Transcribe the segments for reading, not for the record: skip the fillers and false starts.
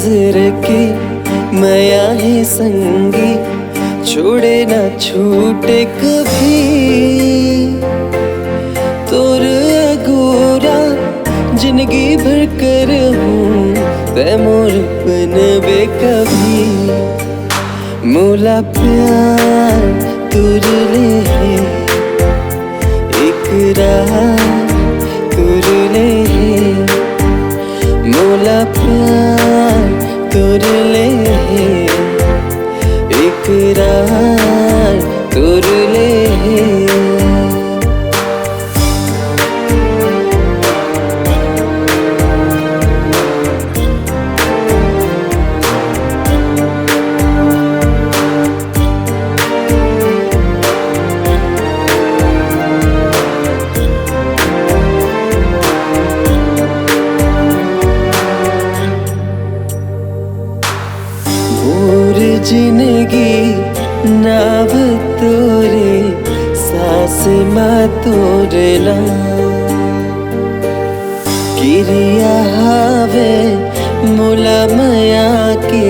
नजर के माया है संगी, छोड़े ना छूटे कभी। तोर अगोरा जिंदगी भर कर हूँ, तै मोर बनबे कभी। मोला प्यार तुर ले है, इकरार तुर ले है। मोला प्यार तुर ले है, इकरार तुर ले है। जिंदगी नाव तोरे, सास माँ तोरे ना। किरिया हावे मोला माया के,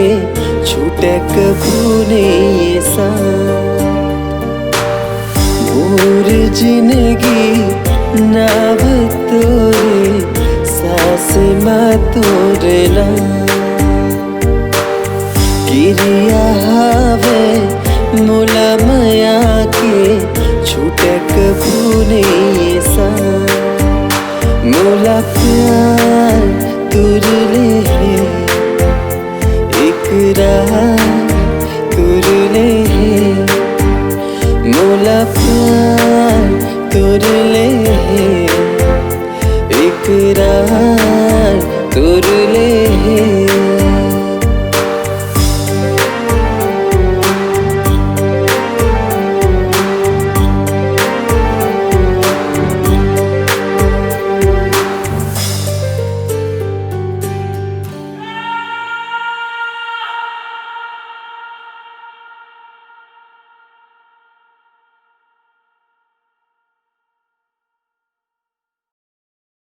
छूटे कभू नहीं सा। मोर जिंदगी नाव तोरे, सास माँ तोरे ना। किरिया हावे मोला माया के, छूटे कभू नहीं सा। मोला प्यार तुर